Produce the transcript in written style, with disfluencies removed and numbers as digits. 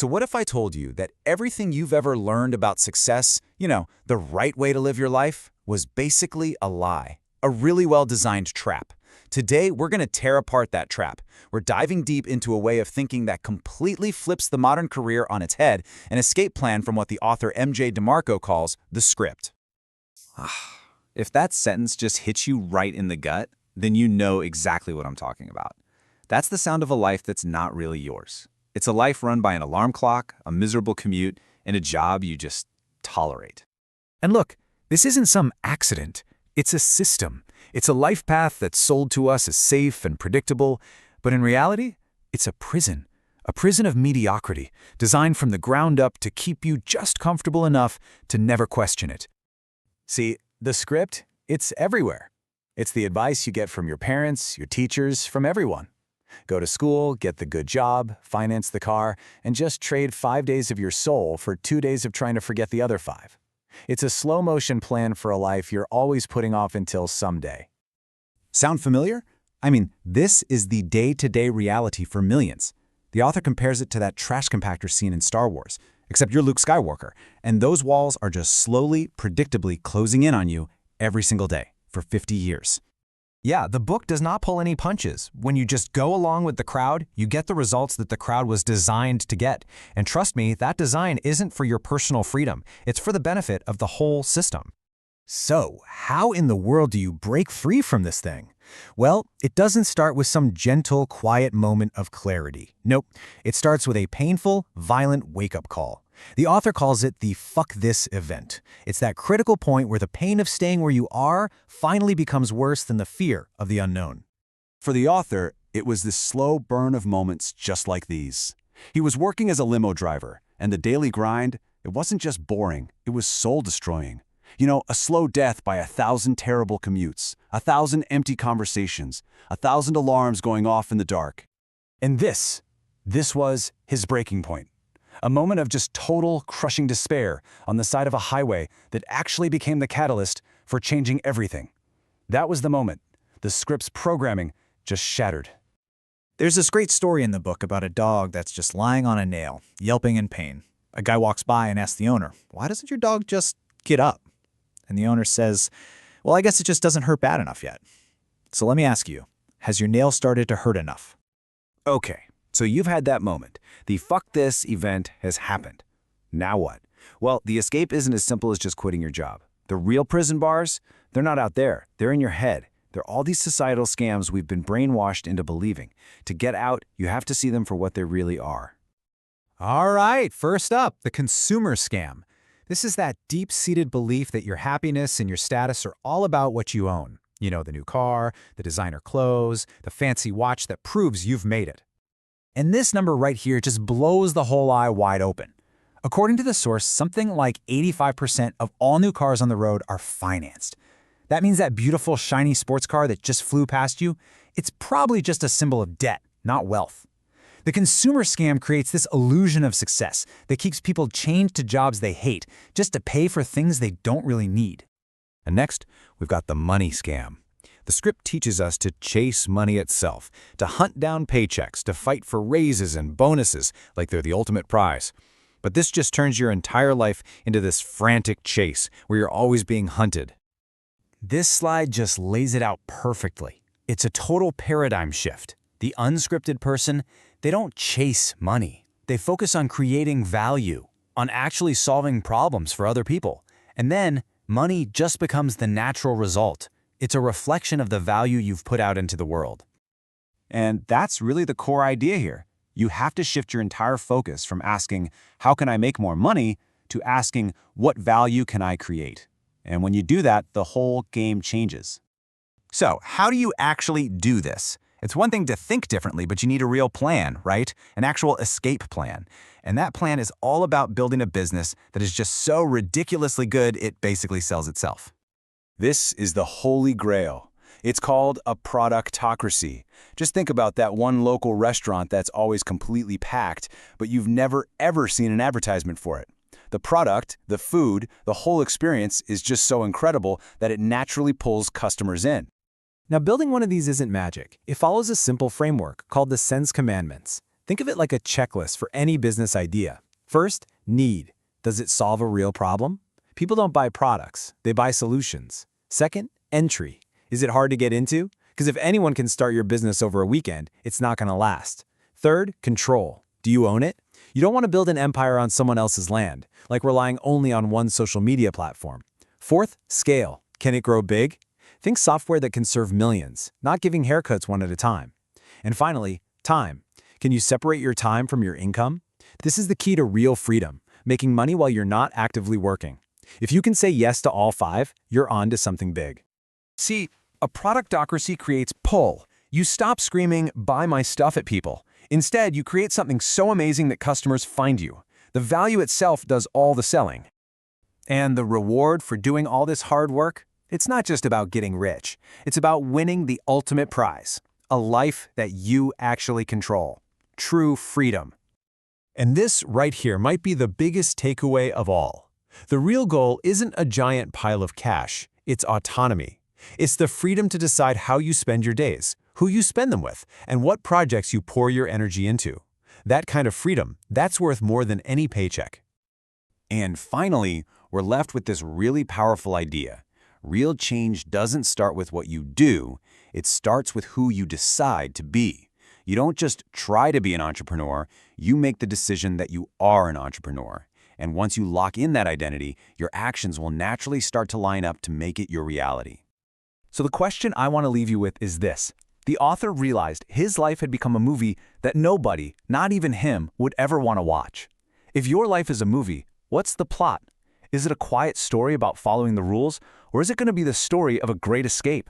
So what if I told you that everything you've ever learned about success, the right way to live your life, was basically a lie, a really well-designed trap? Today, we're going to tear apart that trap. We're diving deep into a way of thinking that completely flips the modern career on its head, an escape plan from what the author MJ DeMarco calls the script. If that sentence just hits you right in the gut, then you know exactly what I'm talking about. That's the sound of a life that's not really yours. It's a life run by an alarm clock, a miserable commute, and a job you just tolerate. And look, this isn't some accident. It's a system. It's a life path that's sold to us as safe and predictable, but in reality, it's a prison of mediocrity, designed from the ground up to keep you just comfortable enough to never question it. See, the script, it's everywhere. It's the advice you get from your parents, your teachers, from everyone. Go to school, get the good job, finance the car, and just trade 5 days of your soul for 2 days of trying to forget the other 5. It's a slow-motion plan for a life you're always putting off until someday. Sound familiar? I mean, this is the day-to-day reality for millions. The author compares it to that trash compactor scene in Star Wars, except you're Luke Skywalker, and those walls are just slowly, predictably closing in on you every single day for 50 years. Yeah, the book does not pull any punches. When you just go along with the crowd, you get the results that the crowd was designed to get. And trust me, that design isn't for your personal freedom. It's for the benefit of the whole system. So, how in the world do you break free from this thing? Well, it doesn't start with some gentle, quiet moment of clarity. Nope, it starts with a painful, violent wake-up call. The author calls it the "fuck this" event. It's that critical point where the pain of staying where you are finally becomes worse than the fear of the unknown. For the author, it was this slow burn of moments just like these. He was working as a limo driver, and the daily grind, it wasn't just boring, it was soul-destroying. A slow death by 1,000 terrible commutes, 1,000 empty conversations, 1,000 alarms going off in the dark. And this was his breaking point. A moment of just total, crushing despair on the side of a highway that actually became the catalyst for changing everything. That was the moment. The script's programming just shattered. There's this great story in the book about a dog that's just lying on a nail, yelping in pain. A guy walks by and asks the owner, "Why doesn't your dog just get up?" And the owner says, "Well, I guess it just doesn't hurt bad enough yet." So let me ask you, has your nail started to hurt enough? Okay, so you've had that moment. The "fuck this" event has happened. Now what? Well, the escape isn't as simple as just quitting your job. The real prison bars, they're not out there. They're in your head. They're all these societal scams we've been brainwashed into believing. To get out, you have to see them for what they really are. All right, first up, the consumer scam. This is that deep-seated belief that your happiness and your status are all about what you own. The new car, the designer clothes, the fancy watch that proves you've made it. And this number right here just blows the whole eye wide open. According to the source, something like 85% of all new cars on the road are financed. That means that beautiful, shiny sports car that just flew past you, it's probably just a symbol of debt, not wealth. The consumer scam creates this illusion of success that keeps people chained to jobs they hate just to pay for things they don't really need. And next, we've got the money scam. The script teaches us to chase money itself, to hunt down paychecks, to fight for raises and bonuses like they're the ultimate prize. But this just turns your entire life into this frantic chase where you're always being hunted. This slide just lays it out perfectly. It's a total paradigm shift. The unscripted person, they don't chase money. They focus on creating value, on actually solving problems for other people. And then, money just becomes the natural result. It's a reflection of the value you've put out into the world. And that's really the core idea here. You have to shift your entire focus from asking, "How can I make more money?" to asking, "What value can I create?" And when you do that, the whole game changes. So, how do you actually do this? It's one thing to think differently, but you need a real plan, right? An actual escape plan. And that plan is all about building a business that is just so ridiculously good it basically sells itself. This is the holy grail. It's called a productocracy. Just think about that one local restaurant that's always completely packed, but you've never ever seen an advertisement for it. The product, the food, the whole experience is just so incredible that it naturally pulls customers in. Now, building one of these isn't magic. It follows a simple framework called the Sense Commandments. Think of it like a checklist for any business idea. First, need. Does it solve a real problem? People don't buy products, they buy solutions. Second, entry. Is it hard to get into? Because if anyone can start your business over a weekend, it's not going to last. Third, control. Do you own it? You don't want to build an empire on someone else's land, like relying only on one social media platform. Fourth, scale. Can it grow big? Think software that can serve millions, not giving haircuts one at a time. And finally, time. Can you separate your time from your income? This is the key to real freedom, making money while you're not actively working. If you can say yes to all five, you're on to something big. See, a productocracy creates pull. You stop screaming, "Buy my stuff" at people. Instead, you create something so amazing that customers find you. The value itself does all the selling. And the reward for doing all this hard work? It's not just about getting rich. It's about winning the ultimate prize, a life that you actually control. True freedom. And this right here might be the biggest takeaway of all. The real goal isn't a giant pile of cash, it's autonomy. It's the freedom to decide how you spend your days, who you spend them with, and what projects you pour your energy into. That kind of freedom, that's worth more than any paycheck. And finally, we're left with this really powerful idea. Real change doesn't start with what you do, it starts with who you decide to be. You don't just try to be an entrepreneur, you make the decision that you are an entrepreneur. And once you lock in that identity, your actions will naturally start to line up to make it your reality. So the question I want to leave you with is this. The author realized his life had become a movie that nobody, not even him, would ever want to watch. If your life is a movie, what's the plot? Is it a quiet story about following the rules, or is it going to be the story of a great escape?